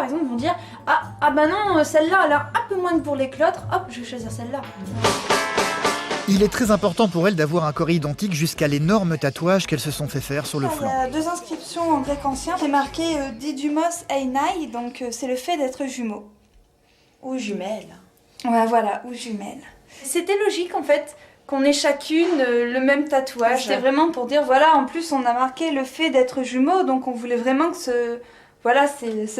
par exemple vont dire ah bah non, celle-là elle a un peu moins de bourrelet que l'autre, hop je vais choisir celle-là. Il est très important pour elles d'avoir un corps identique jusqu'à l'énorme tatouage qu'elles se sont fait faire sur le flanc. Il y a 2 inscriptions en grec ancien, c'est marqué Didymos Einai, donc c'est le fait d'être jumeaux. Ou jumelles. Ouais voilà, ou jumelles. C'était logique en fait qu'on ait chacune le même tatouage. C'était vraiment pour dire voilà, en plus on a marqué le fait d'être jumeaux, donc on voulait vraiment que ce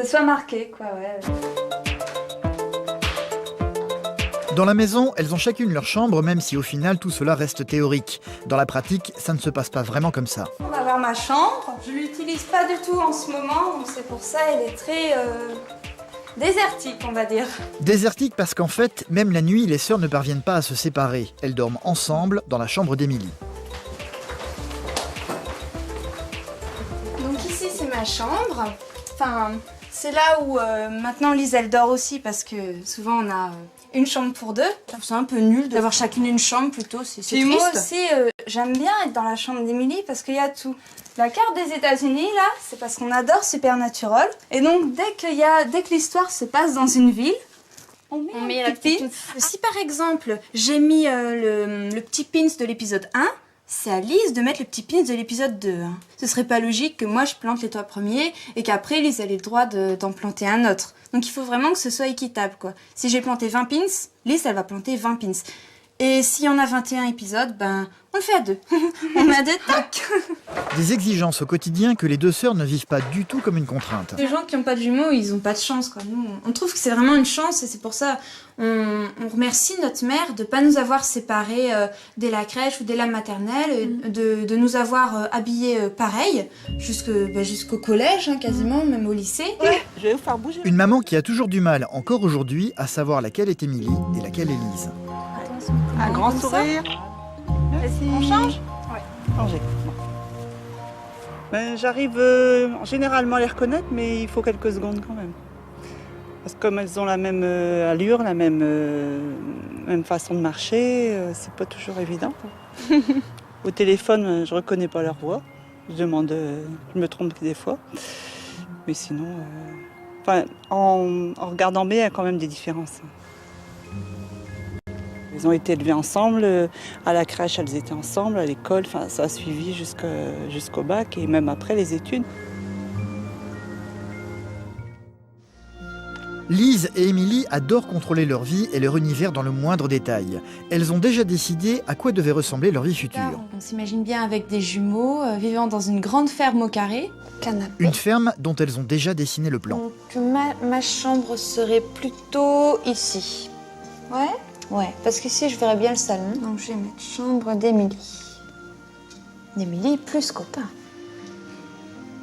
soit marqué quoi, ouais. Dans la maison, elles ont chacune leur chambre, même si au final tout cela reste théorique. Dans la pratique, ça ne se passe pas vraiment comme ça. On va voir ma chambre, je l'utilise pas du tout en ce moment, donc c'est pour ça elle est très désertique on va dire. Désertique parce qu'en fait, même la nuit, les sœurs ne parviennent pas à se séparer. Elles dorment ensemble dans la chambre d'Émilie. Donc ici c'est ma chambre, enfin c'est là où maintenant Lise elle dort aussi parce que souvent on a une chambre pour deux. C'est un peu nul d'avoir chacune une chambre plutôt, c'est triste. Moi aussi j'aime bien être dans la chambre d'Émilie parce qu'il y a tout. La carte des États-Unis là, c'est parce qu'on adore Supernatural et donc dès que l'histoire se passe dans une ville, on met un petit pin. Si par exemple j'ai mis le petit pins de l'épisode 1, c'est à Lise de mettre le petit pins de l'épisode 2. Hein. Ce serait pas logique que moi je plante les 3 premiers et qu'après Lise elle ait le droit d'en planter un autre. Donc il faut vraiment que ce soit équitable quoi. Si j'ai planté 20 pins, Lise elle va planter 20 pins. Et s'il y en a 21 épisodes, ben on le fait à 2. On met à 2, tac. Des exigences au quotidien que les deux sœurs ne vivent pas du tout comme une contrainte. Les gens qui n'ont pas de jumeaux, ils n'ont pas de chance quoi. Nous, on trouve que c'est vraiment une chance et c'est pour ça on remercie notre mère de ne pas nous avoir séparés dès la crèche ou dès la maternelle, de nous avoir habillés pareil jusqu'au collège hein, quasiment, même au lycée. Ouais, je vais vous faire bouger. Une maman qui a toujours du mal, encore aujourd'hui, à savoir laquelle est Émilie et laquelle est Lise. Un grand sourire. On change ? Ouais. Changer. Ben, j'arrive généralement à les reconnaître, mais il faut quelques secondes quand même. Parce que comme elles ont la même allure, la même façon de marcher, c'est pas toujours évident. Au téléphone, je reconnais pas leur voix. Je me trompe des fois. Mais sinon, en regardant bien, il y a quand même des différences. Elles ont été élevées ensemble, à la crèche elles étaient ensemble, à l'école, ça a suivi jusqu'au bac et même après les études. Lise et Émilie adorent contrôler leur vie et leur univers dans le moindre détail. Elles ont déjà décidé à quoi devait ressembler leur vie future. On s'imagine bien avec des jumeaux, vivant dans une grande ferme au carré. Canapé. Une ferme dont elles ont déjà dessiné le plan. Donc ma chambre serait plutôt ici. Ouais. Ouais, parce qu'ici je verrais bien le salon. Donc je vais mettre chambre d'Émilie. D'Émilie plus copain.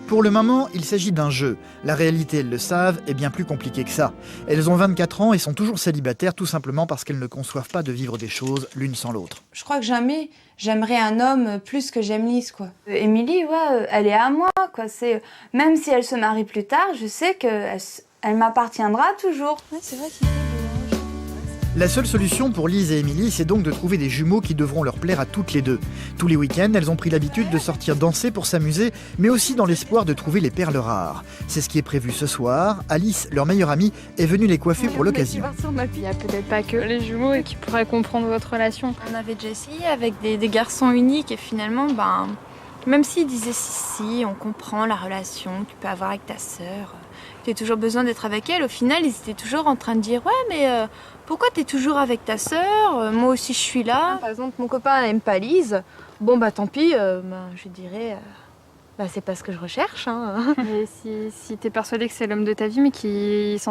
Pour le moment, il s'agit d'un jeu. La réalité, elles le savent, est bien plus compliquée que ça. Elles ont 24 ans et sont toujours célibataires tout simplement parce qu'elles ne conçoivent pas de vivre des choses l'une sans l'autre. Je crois que jamais j'aimerais un homme plus que j'aime Lise, quoi. Émilie, ouais, elle est à moi, quoi. Même si elle se marie plus tard, je sais qu'elle m'appartiendra toujours. Ouais, c'est vrai qu'il La seule solution pour Lise et Émilie, c'est donc de trouver des jumeaux qui devront leur plaire à toutes les deux. Tous les week-ends, elles ont pris l'habitude de sortir danser pour s'amuser, mais aussi dans l'espoir de trouver les perles rares. C'est ce qui est prévu ce soir. Alice, leur meilleure amie, est venue les coiffer pour l'occasion. Il n'y a peut-être pas que les jumeaux et qui pourraient comprendre votre relation. On avait déjà essayé avec des garçons uniques et finalement, même s'ils disaient si, on comprend la relation que tu peux avoir avec ta sœur, tu as toujours besoin d'être avec elle, au final, ils étaient toujours en train de dire « Ouais, mais pourquoi tu es toujours avec ta sœur ? Moi aussi, je suis là. » Par exemple, mon copain n'aime pas Lise. Bon, tant pis, je dirais... c'est pas ce que je recherche. Hein. Mais si tu es persuadé que c'est l'homme de ta vie, mais qui s'entend